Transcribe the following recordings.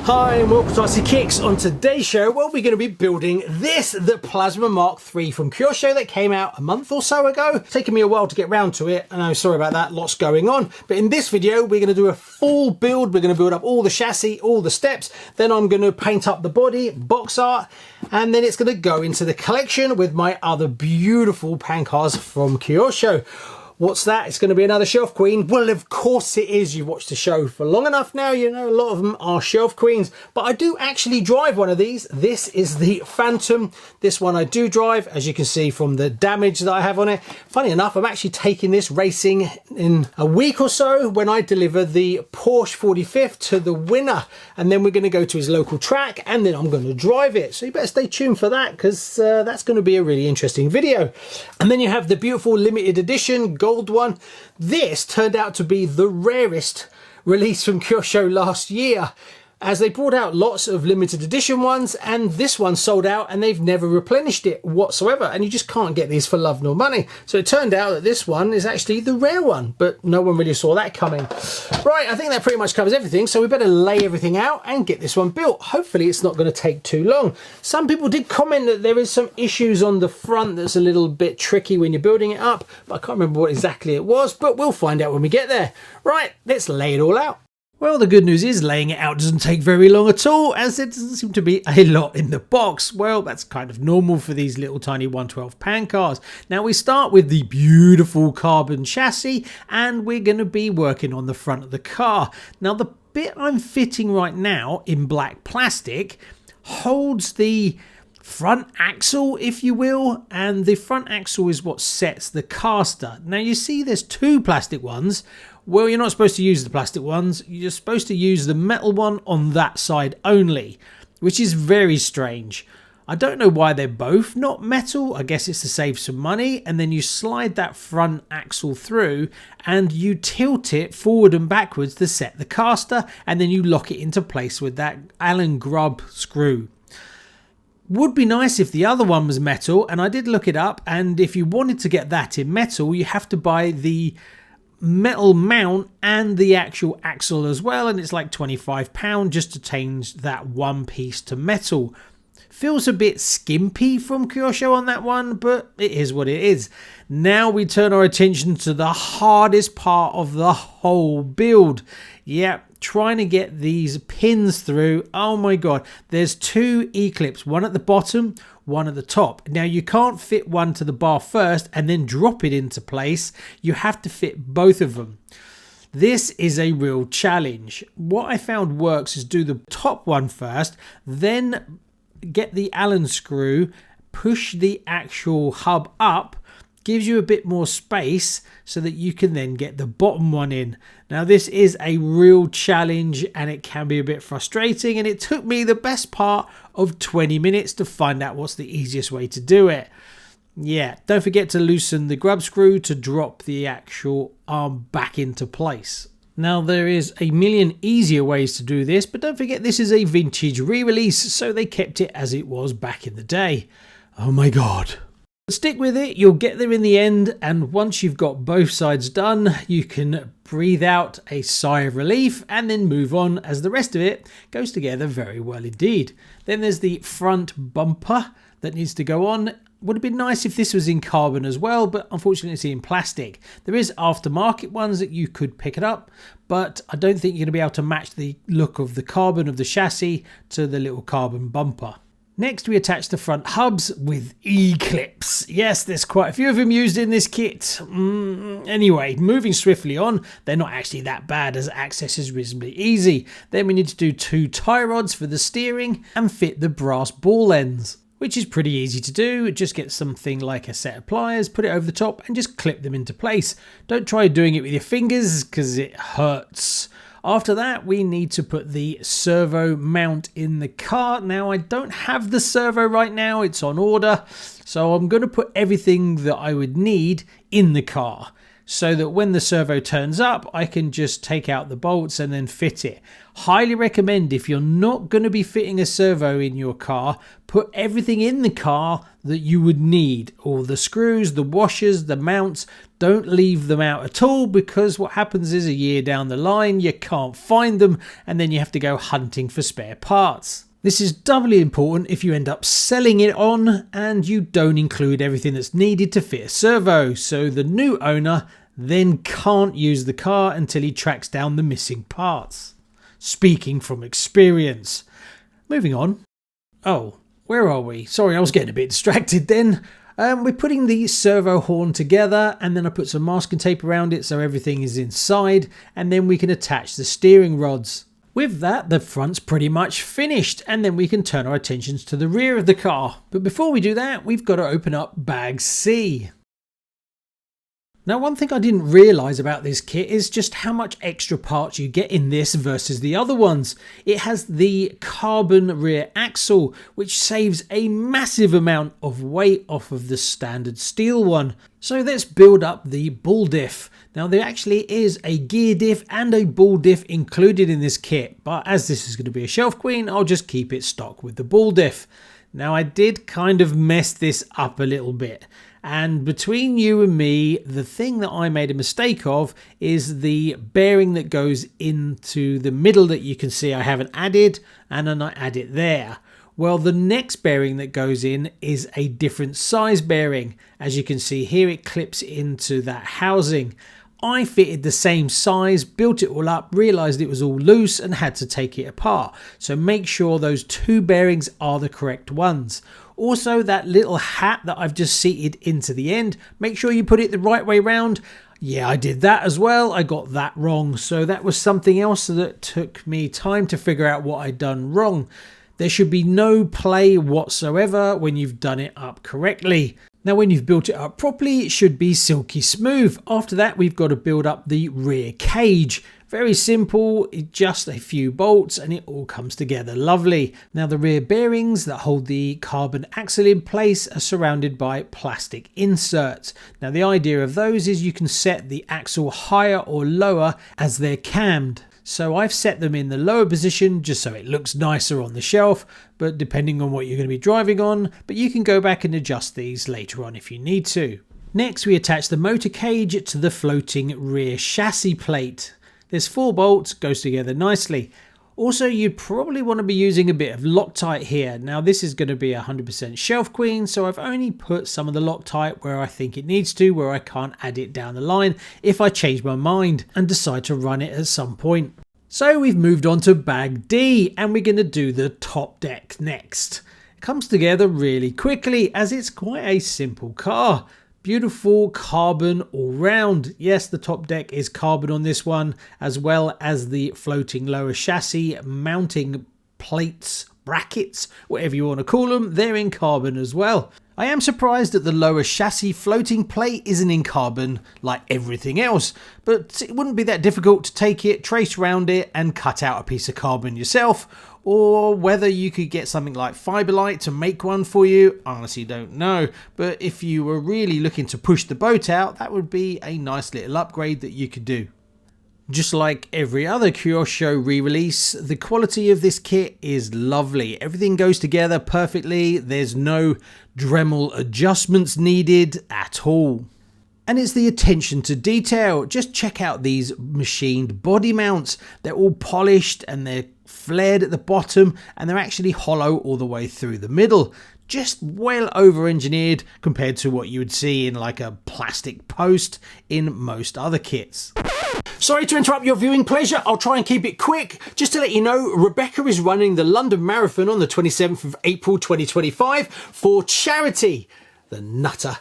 Hi and welcome to RCKicks. On today's show, well, we're going to be building this, the Plazma Mark III from Kyosho that came out a month or so ago. It's taken me a while to get round to it. I know, sorry about that, lots going on. But in this video, we're going to do a full build. We're going to build up all the chassis, all the steps. Then I'm going to paint up the body, box art, and then it's going to go into the collection with my other beautiful pan cars from Kyosho. What's that? It's going to be another shelf queen. Well, of course it is. You've watched the show for long enough now. You know, a lot of them are shelf queens, but I do actually drive one of these. This is the Phantom. This one I do drive, as you can see from the damage that I have on it. Funny enough, I'm actually taking this racing in a week or so when I deliver the Porsche 45th to the winner. And then we're going to go to his local track and then I'm going to drive it. So you better stay tuned for that because that's going to be a really interesting video. And then you have the beautiful limited edition gold one. This turned out to be the rarest release from Kyosho last year, as they brought out lots of limited edition ones and this one sold out and they've never replenished it whatsoever, and you just can't get these for love nor money. So it turned out that this one is actually the rare one, but no one really saw that coming. Right, I think that pretty much covers everything, so we better lay everything out and get this one built. Hopefully it's not going to take too long. Some people did comment that there is some issues on the front that's a little bit tricky when you're building it up, but I can't remember what exactly it was, but we'll find out when we get there. Right, let's lay it all out. Well, the good news is laying it out doesn't take very long at all, as there doesn't seem to be a lot in the box. Well, that's kind of normal for these little tiny 112 pan cars. Now we start with the beautiful carbon chassis and we're going to be working on the front of the car. Now the bit I'm fitting right now in black plastic holds the front axle, if you will, and the front axle is what sets the caster. Now you see there's two plastic ones. Well, you're not supposed to use the plastic ones. You're supposed to use the metal one on that side only, which is very strange. I don't know why they're both not metal. I guess it's to save some money. And then you slide that front axle through and you tilt it forward and backwards to set the caster, and then you lock it into place with that Allen grub screw. Would be nice if the other one was metal, and I did look it up, and if you wanted to get that in metal, you have to buy the metal mount and the actual axle as well, and it's like £25 just to change that one piece to metal. Feels a bit skimpy from Kyosho on that one, but it is what it is. Now we turn our attention to the hardest part of the whole build. Yeah, trying to get these pins through. Oh my god, there's two E-clips, one at the bottom, one at the top. Now you can't fit one to the bar first and then drop it into place. You have to fit both of them. This is a real challenge. What I found works is do the top one first, then get the Allen screw, push the actual hub up, gives you a bit more space so that you can then get the bottom one in. Now this is a real challenge and it can be a bit frustrating, and it took me the best part of 20 minutes to find out what's the easiest way to do it. Yeah, don't forget to loosen the grub screw to drop the actual arm back into place. Now there is a million easier ways to do this, but don't forget this is a vintage re-release, so they kept it as it was back in the day. Oh my god. Stick with it, you'll get there in the end, and once you've got both sides done, you can breathe out a sigh of relief and then move on, as the rest of it goes together very well indeed. Then there's the front bumper that needs to go on. Would have been nice if this was in carbon as well, but unfortunately it's in plastic. There is aftermarket ones that you could pick it up, but I don't think you're going to be able to match the look of the carbon of the chassis to the little carbon bumper. Next we attach the front hubs with E-clips. Yes, there's quite a few of them used in this kit. Anyway, moving swiftly on, they're not actually that bad as access is reasonably easy. Then we need to do two tie rods for the steering and fit the brass ball ends, which is pretty easy to do. Just get something like a set of pliers, put it over the top and just clip them into place. Don't try doing it with your fingers because it hurts. After that, we need to put the servo mount in the car. Now, I don't have the servo right now. It's on order. So I'm going to put everything that I would need in the car. so that when the servo turns up, I can just take out the bolts and then fit it. Highly recommend, if you're not going to be fitting a servo in your car, put everything in the car that you would need. All the screws, the washers, the mounts, don't leave them out at all, because what happens is a year down the line you can't find them and then you have to go hunting for spare parts. This is doubly important if you end up selling it on and you don't include everything that's needed to fit a servo, so the new owner then can't use the car until he tracks down the missing parts. Speaking from experience. Moving on. Oh, where are we? Sorry, I was getting a bit distracted then. We're putting the servo horn together, and then I put some masking tape around it so everything is inside, and then we can attach the steering rods. With that, the front's pretty much finished, and then we can turn our attentions to the rear of the car. But before we do that, we've got to open up bag C. Now, one thing I didn't realise about this kit is just how much extra parts you get in this versus the other ones. It has the carbon rear axle, which saves a massive amount of weight off of the standard steel one. So let's build up the ball diff. Now, there actually is a gear diff and a ball diff included in this kit, but as this is going to be a shelf queen, I'll just keep it stock with the ball diff. Now, I did kind of mess this up a little bit. And between you and me, the thing that I made a mistake of is the bearing that goes into the middle that you can see I haven't added, and then I add it there. Well, the next bearing that goes in is a different size bearing. As you can see here, it clips into that housing. I fitted the same size, built it all up, realised it was all loose and had to take it apart. So make sure those two bearings are the correct ones. Also, that little hat that I've just seated into the end, make sure you put it the right way round. Yeah, I did that as well. I got that wrong. So that was something else that took me time to figure out what I'd done wrong. There should be no play whatsoever when you've done it up correctly. Now, when you've built it up properly, it should be silky smooth. After that, we've got to build up the rear cage. Very simple, just a few bolts and it all comes together lovely. Now, the rear bearings that hold the carbon axle in place are surrounded by plastic inserts. Now, the idea of those is you can set the axle higher or lower as they're cammed. So I've set them in the lower position just so it looks nicer on the shelf, but depending on what you're going to be driving on, but you can go back and adjust these later on if you need to. Next, we attach the motor cage to the floating rear chassis plate. There's 4 bolts, goes together nicely. Also, you'd probably want to be using a bit of Loctite here. Now, this is going to be 100% shelf queen, so I've only put some of the Loctite where I think it needs to, where I can't add it down the line if I change my mind and decide to run it at some point. So we've moved on to bag D, and we're going to do the top deck next. It comes together really quickly as it's quite a simple car. Beautiful carbon all round. Yes, the top deck is carbon on this one, as well as the floating lower chassis mounting plates, brackets, whatever you want to call them, they're in carbon as well. I am surprised that the lower chassis floating plate isn't in carbon like everything else, but it wouldn't be that difficult to take it, trace around it and cut out a piece of carbon yourself, or whether you could get something like Fiberlight to make one for you, I honestly don't know. But if you were really looking to push the boat out, that would be a nice little upgrade that you could do. Just like every other Kyosho re-release, the quality of this kit is lovely. Everything goes together perfectly. There's no Dremel adjustments needed at all. And it's the attention to detail. Just check out these machined body mounts. They're all polished and they're flared at the bottom and they're actually hollow all the way through the middle. Just well over engineered compared to what you would see in like a plastic post in most other kits. Sorry to interrupt your viewing pleasure, I'll try and keep it quick. Just to let you know, Rebecca is running the London Marathon on the 27th of April 2025 for charity. The nutter.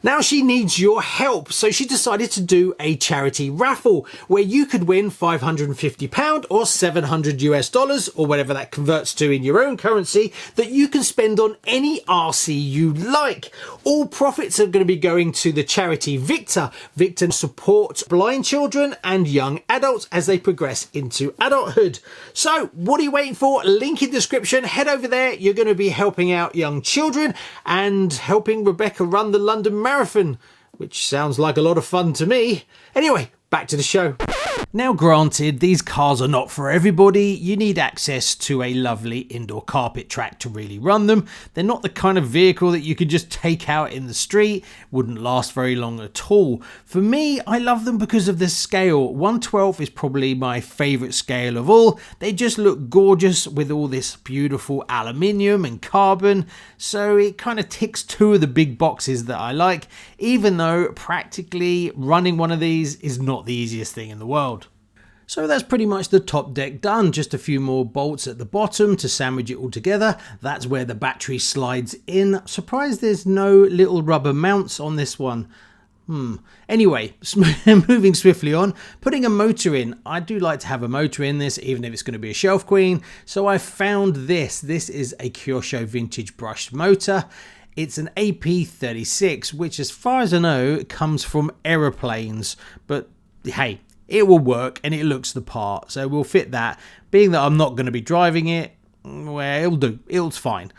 Now she needs your help, so she decided to do a charity raffle where you could win £550 or $700 or whatever that converts to in your own currency that you can spend on any RC you like. All profits are going to be going to the charity Victor. Victor supports blind children and young adults as they progress into adulthood. So what are you waiting for? Link in description. Head over there. You're going to be helping out young children and helping Rebecca run the London Marathon. which sounds like a lot of fun to me. Anyway, back to the show. Now granted, these cars are not for everybody. You need access to a lovely indoor carpet track to really run them. They're not the kind of vehicle that you could just take out in the street. Wouldn't last very long at all. For me, I love them because of the scale. 1/12 is probably my favourite scale of all. They just look gorgeous with all this beautiful aluminium and carbon. So it kind of ticks two of the big boxes that I like, even though practically running one of these is not the easiest thing in the world. So that's pretty much the top deck done. Just a few more bolts at the bottom to sandwich it all together. That's where the battery slides in. Surprised there's no little rubber mounts on this one. Anyway, moving swiftly on, putting a motor in. I do like to have a motor in this, even if it's going to be a shelf queen. So I found this. This is a Kyosho vintage brushed motor. It's an AP36, which as far as I know, comes from aeroplanes. But hey, it will work and it looks the part, so we'll fit that. Being that I'm not going to be driving it, well, it'll do, it's fine.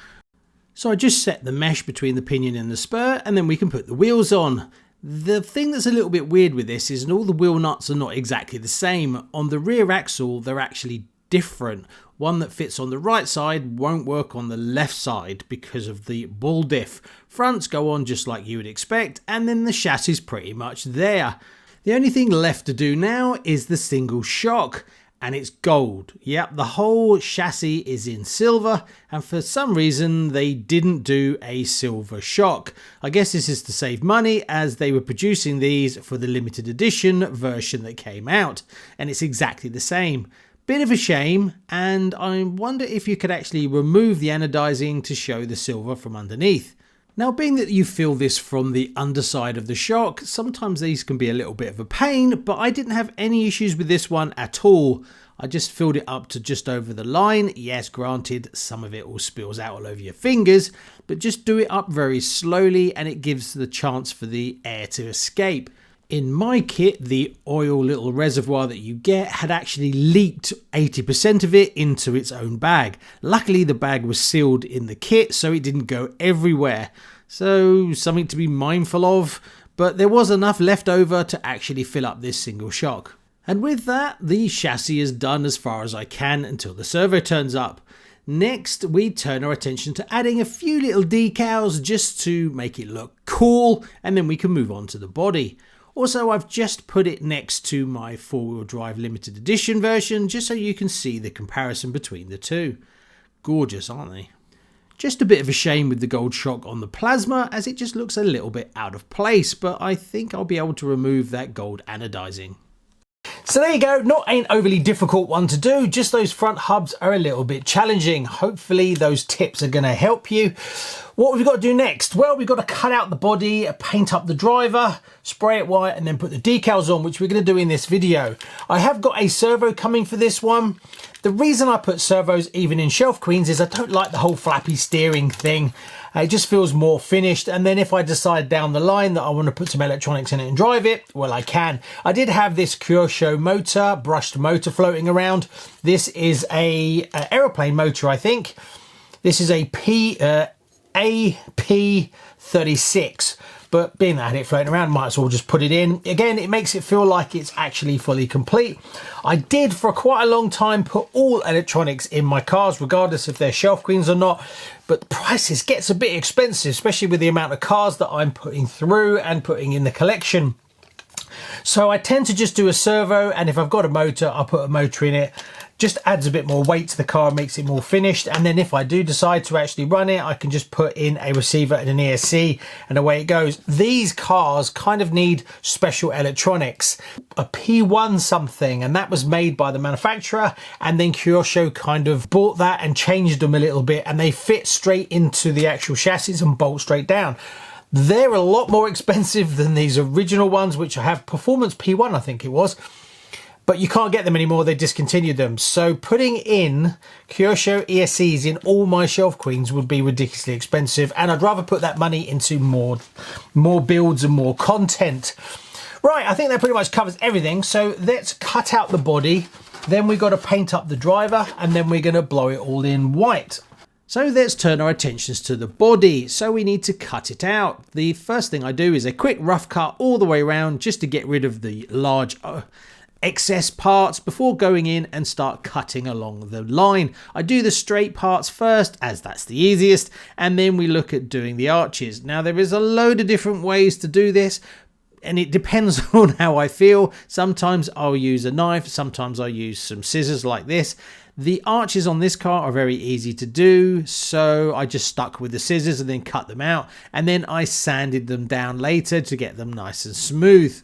So I just set the mesh between the pinion and the spur, and then we can put the wheels on. The thing that's a little bit weird with this is all the wheel nuts are not exactly the same. On the rear axle, they're actually different. One that fits on the right side won't work on the left side because of the ball diff. Fronts go on just like you would expect, and then the chassis is pretty much there. The only thing left to do now is the single shock, and it's gold. Yep, the whole chassis is in silver, and for some reason they didn't do a silver shock. I guess this is to save money, as they were producing these for the limited edition version that came out, and it's exactly the same. Bit of a shame, and I wonder if you could actually remove the anodizing to show the silver from underneath. Now, being that you feel this from the underside of the shock, sometimes these can be a little bit of a pain, but I didn't have any issues with this one at all. I just filled it up to just over the line. Yes, granted, some of it all spills out all over your fingers, but just do it up very slowly and it gives the chance for the air to escape. In my kit, the oil little reservoir that you get had actually leaked 80% of it into its own bag. Luckily, the bag was sealed in the kit, so it didn't go everywhere. So something to be mindful of, but there was enough left over to actually fill up this single shock. And with that, the chassis is done as far as I can until the servo turns up. Next, we turn our attention to adding a few little decals just to make it look cool, and then we can move on to the body. Also, I've just put it next to my four-wheel drive limited edition version, just so you can see the comparison between the two. Gorgeous, aren't they? Just a bit of a shame with the gold shock on the Plasma, as it just looks a little bit out of place, but I think I'll be able to remove that gold anodizing. So there you go, not an overly difficult one to do, just those front hubs are a little bit challenging. Hopefully those tips are going to help you. What have we got to do next? Well, we've got to cut out the body, paint up the driver, spray it white, and then put the decals on, which we're going to do in this video. I have got a servo coming for this one. The reason I put servos even in shelf queens is I don't like the whole flappy steering thing. It just feels more finished, and then if I decide down the line that I want to put some electronics in it and drive it, well, I can. I did have this Kyosho motor, brushed motor floating around. This is a aeroplane motor, I think. This is a AP36, but being that I had it floating around, might as well just put it in. Again, it makes it feel like it's actually fully complete. I did for quite a long time put all electronics in my cars, regardless if they're shelf queens or not, but the prices gets a bit expensive, especially with the amount of cars that I'm putting through and putting in the collection. So I tend to just do a servo, and if I've got a motor, I'll put a motor in it. Just adds a bit more weight to the car, makes it more finished, and then if I do decide to actually run it, I can just put in a receiver and an ESC, and away it goes. These cars kind of need special electronics. A P1 something, and that was made by the manufacturer, and then Kyosho kind of bought that and changed them a little bit, and they fit straight into the actual chassis and bolt straight down. They're a lot more expensive than these original ones, which I have, Performance P1 I think it was. But you can't get them anymore, they discontinued them. So putting in Kyosho ESCs in all my shelf queens would be ridiculously expensive, and I'd rather put that money into more builds and more content. Right, I think that pretty much covers everything. So let's cut out the body, then we've got to paint up the driver, and then we're going to blow it all in white. So let's turn our attentions to the body. So we need to cut it out. The first thing I do is a quick rough cut all the way around just to get rid of the large excess parts before going in and start cutting along the line. I do the straight parts first as that's the easiest, and then we look at doing the arches. Now there is a load of different ways to do this, and it depends on how I feel. Sometimes I'll use a knife, sometimes I'll use some scissors like this. The arches on this car are very easy to do, so I just stuck with the scissors and then cut them out, and then I sanded them down later to get them nice and smooth.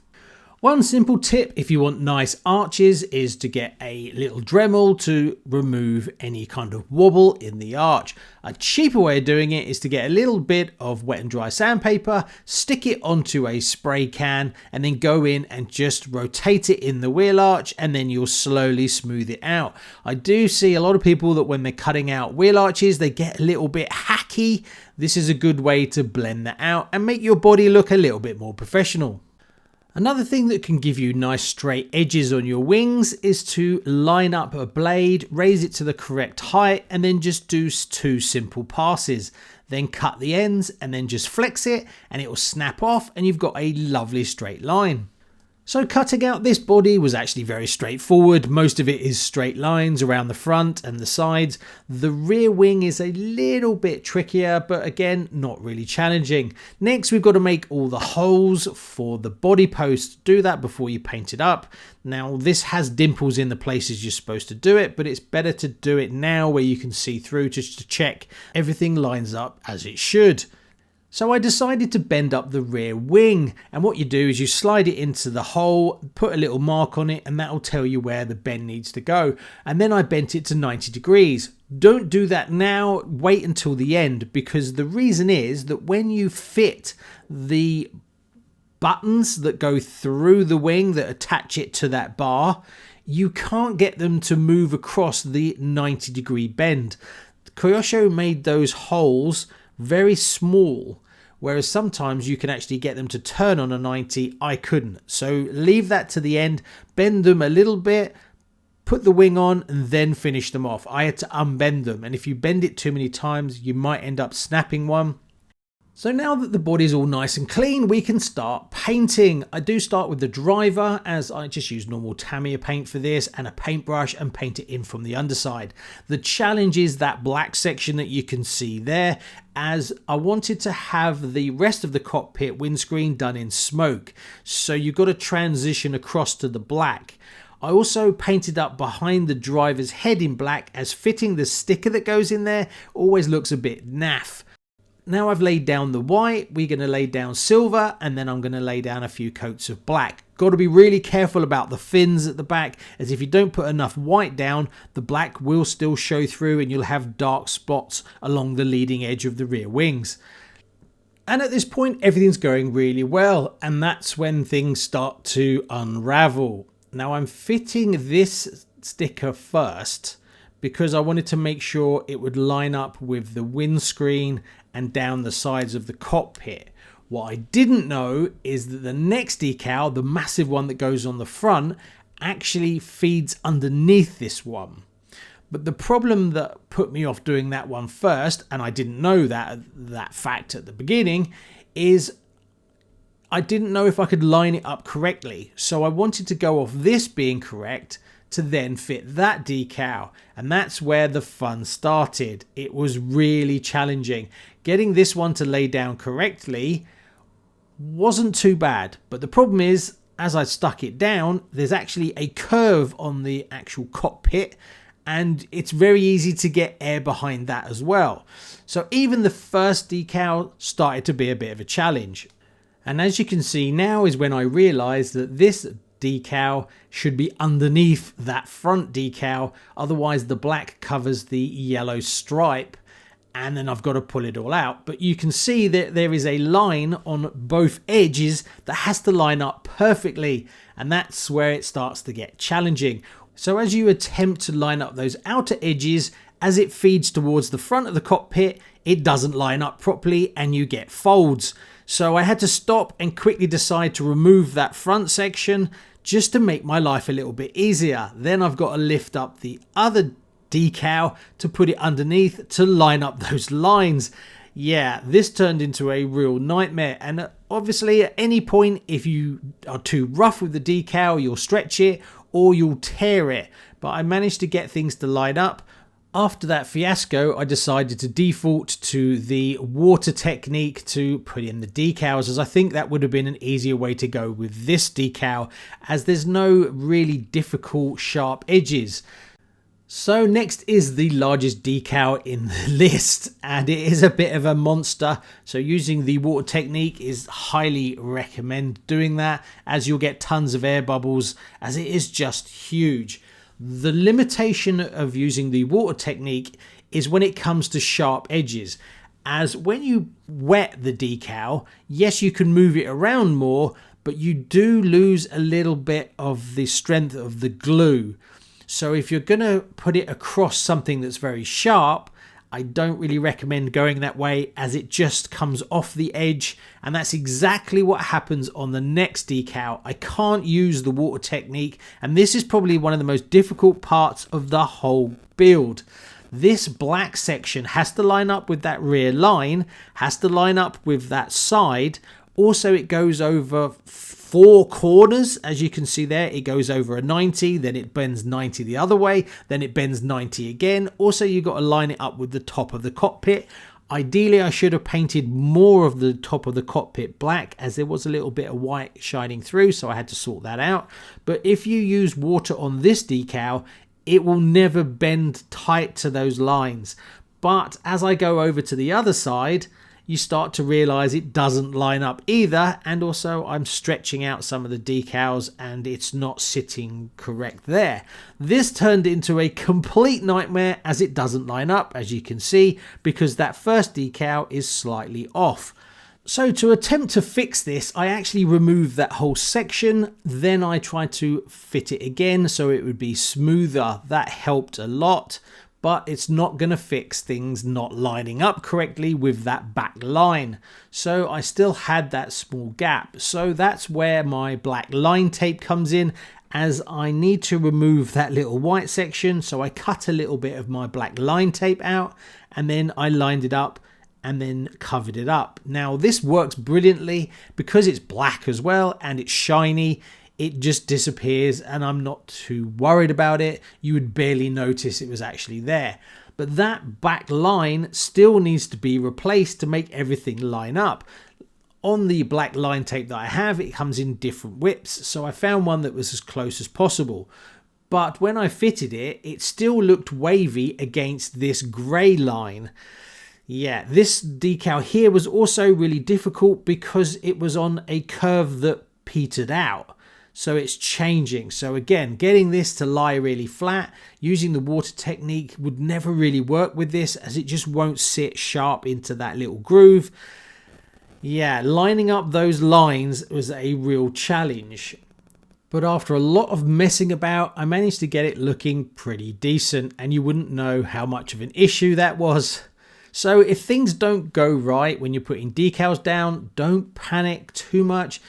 One simple tip if you want nice arches is to get a little Dremel to remove any kind of wobble in the arch. A cheaper way of doing it is to get a little bit of wet and dry sandpaper, stick it onto a spray can, and then go in and just rotate it in the wheel arch, and then you'll slowly smooth it out. I do see a lot of people that when they're cutting out wheel arches, they get a little bit hacky. This is a good way to blend that out and make your body look a little bit more professional. Another thing that can give you nice straight edges on your wings is to line up a blade, raise it to the correct height, and then just do 2 simple passes. Then cut the ends and then just flex it and it will snap off and you've got a lovely straight line. So cutting out this body was actually very straightforward. Most of it is straight lines around the front and the sides. The rear wing is a little bit trickier, but again, not really challenging. Next, we've got to make all the holes for the body post. Do that before you paint it up. Now, this has dimples in the places you're supposed to do it, but it's better to do it now where you can see through just to check everything lines up as it should. So I decided to bend up the rear wing, and what you do is you slide it into the hole, put a little mark on it, and that will tell you where the bend needs to go. And then I bent it to 90 degrees. Don't do that now, wait until the end, because the reason is that when you fit the buttons that go through the wing that attach it to that bar, you can't get them to move across the 90-degree bend. Kyosho made those holes very small, whereas sometimes you can actually get them to turn on a 90. I couldn't. So leave that to the end, bend them a little bit, put the wing on, and then finish them off. I had to unbend them, and if you bend it too many times, you might end up snapping one. So now that the body's all nice and clean, we can start painting. I do start with the driver, as I just use normal Tamiya paint for this and a paintbrush and paint it in from the underside. The challenge is that black section that you can see there, as I wanted to have the rest of the cockpit windscreen done in smoke. So you've got to transition across to the black. I also painted up behind the driver's head in black, as fitting the sticker that goes in there always looks a bit naff. Now I've laid down the white, we're going to lay down silver, and then I'm going to lay down a few coats of black. Got to be really careful about the fins at the back, as if you don't put enough white down, the black will still show through and you'll have dark spots along the leading edge of the rear wings. And at this point, everything's going really well, and that's when things start to unravel. Now I'm fitting this sticker first, because I wanted to make sure it would line up with the windscreen and down the sides of the cockpit. What I didn't know is that the next decal, the massive one that goes on the front, actually feeds underneath this one. But the problem that put me off doing that one first, and I didn't know that fact at the beginning, is I didn't know if I could line it up correctly. So I wanted to go off this being correct to then fit that decal, and that's where the fun started. It was really challenging. Getting this one to lay down correctly wasn't too bad, but the problem is, as I stuck it down, there's actually a curve on the actual cockpit, and it's very easy to get air behind that as well. So even the first decal started to be a bit of a challenge. And as you can see now is when I realized that this decal should be underneath that front decal, otherwise the black covers the yellow stripe, and then I've got to pull it all out. But you can see that there is a line on both edges that has to line up perfectly, and that's where it starts to get challenging. So as you attempt to line up those outer edges, as it feeds towards the front of the cockpit, it doesn't line up properly and you get folds. So I had to stop and quickly decide to remove that front section just to make my life a little bit easier. Then I've got to lift up the other decal to put it underneath to line up those lines. Yeah, this turned into a real nightmare, and obviously at any point if you are too rough with the decal, you'll stretch it or you'll tear it. But I managed to get things to line up. After that fiasco, I decided to default to the water technique to put in the decals, as I think that would have been an easier way to go with this decal, as there's no really difficult sharp edges. So next is the largest decal in the list, and it is a bit of a monster. So using the water technique is highly recommend doing that, as you'll get tons of air bubbles, as it is just huge. The limitation of using the water technique is when it comes to sharp edges, as when you wet the decal, yes, you can move it around more, but you do lose a little bit of the strength of the glue. So if you're going to put it across something that's very sharp, I don't really recommend going that way, as it just comes off the edge, and that's exactly what happens on the next decal. I can't use the water technique, and this is probably one of the most difficult parts of the whole build. This black section has to line up with that rear line, has to line up with that side. Also, it goes over 4 corners, as you can see there. It goes over a 90, then it bends 90 the other way, then it bends 90 again. Also, you've got to line it up with the top of the cockpit. Ideally, I should have painted more of the top of the cockpit black, as there was a little bit of white shining through, so I had to sort that out. But if you use water on this decal, it will never bend tight to those lines. But as I go over to the other side, you start to realize it doesn't line up either, and also I'm stretching out some of the decals and it's not sitting correct there. This turned into a complete nightmare, as it doesn't line up, as you can see, because that first decal is slightly off. So to attempt to fix this, I actually removed that whole section, then I tried to fit it again so it would be smoother. That helped a lot, but it's not going to fix things not lining up correctly with that back line. So I still had that small gap. So that's where my black line tape comes in, as I need to remove that little white section. So I cut a little bit of my black line tape out, and then I lined it up and then covered it up. Now this works brilliantly because it's black as well and it's shiny. It just disappears, and I'm not too worried about it. You would barely notice it was actually there. But that back line still needs to be replaced to make everything line up. On the black line tape that I have, it comes in different widths, so I found one that was as close as possible. But when I fitted it, it still looked wavy against this grey line. Yeah, this decal here was also really difficult because it was on a curve that petered out. So it's changing. So again, getting this to lie really flat using the water technique would never really work with this, as it just won't sit sharp into that little groove. Yeah, lining up those lines was a real challenge. But after a lot of messing about, I managed to get it looking pretty decent, and you wouldn't know how much of an issue that was. So if things don't go right when you're putting decals down, don't panic too much.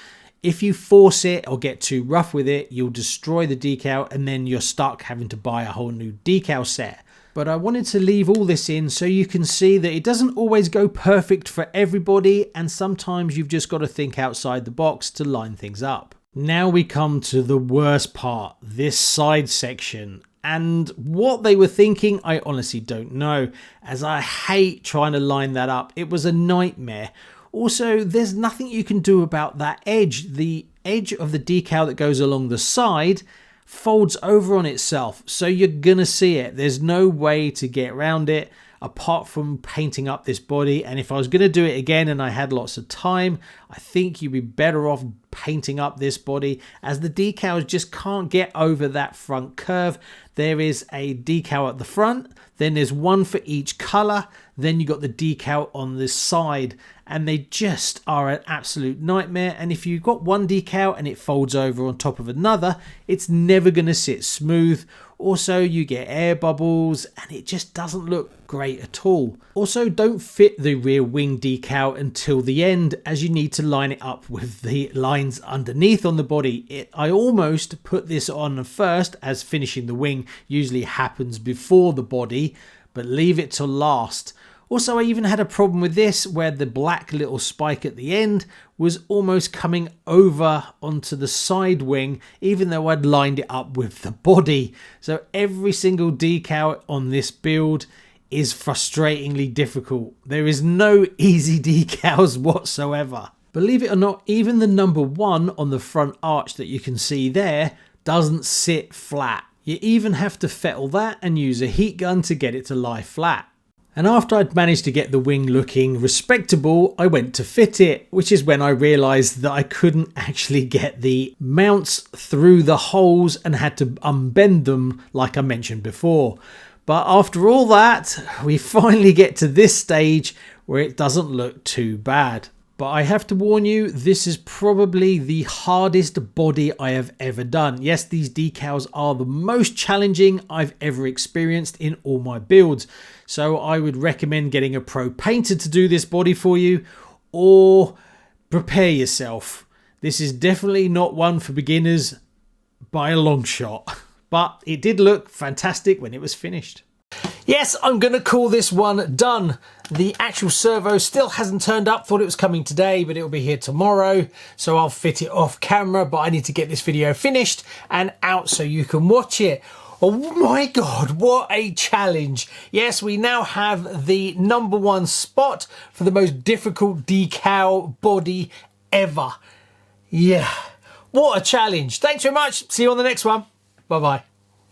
If you force it or get too rough with it, you'll destroy the decal, and then you're stuck having to buy a whole new decal set. But I wanted to leave all this in so you can see that it doesn't always go perfect for everybody, and sometimes you've just got to think outside the box to line things up. Now we come to the worst part, this side section. And what they were thinking, I honestly don't know, as I hate trying to line that up. It was a nightmare. Also, there's nothing you can do about that edge. The edge of the decal that goes along the side folds over on itself, so you're gonna see it. There's no way to get around it apart from painting up this body. And if I was gonna do it again and I had lots of time, I think you'd be better off painting up this body, as the decals just can't get over that front curve. There is a decal at the front, then there's one for each color, then you got the decal on this side, and they just are an absolute nightmare. And if you've got one decal and it folds over on top of another, it's never going to sit smooth. Also, you get air bubbles and it just doesn't look great at all. Also, don't fit the rear wing decal until the end, as you need to line it up with the lines underneath on the body. I almost put this on first, as finishing the wing usually happens before the body, but leave it till last. Also, I even had a problem with this where the black little spike at the end was almost coming over onto the side wing, even though I'd lined it up with the body. So every single decal on this build is frustratingly difficult. There is no easy decals whatsoever. Believe it or not, even the number 1 on the front arch that you can see there doesn't sit flat. You even have to fettle that and use a heat gun to get it to lie flat. And after I'd managed to get the wing looking respectable, I went to fit it, which is when I realised that I couldn't actually get the mounts through the holes and had to unbend them like I mentioned before. But after all that, we finally get to this stage where it doesn't look too bad. But I have to warn you, this is probably the hardest body I have ever done. Yes, these decals are the most challenging I've ever experienced in all my builds. So I would recommend getting a pro painter to do this body for you, or prepare yourself. This is definitely not one for beginners by a long shot. But it did look fantastic when it was finished. Yes, I'm going to call this one done. The actual servo still hasn't turned up. Thought it was coming today, but it'll be here tomorrow. So I'll fit it off camera, but I need to get this video finished and out so you can watch it. Oh my God, what a challenge. Yes, we now have the number 1 spot for the most difficult decal body ever. Yeah, what a challenge. Thanks very much. See you on the next one. Bye-bye.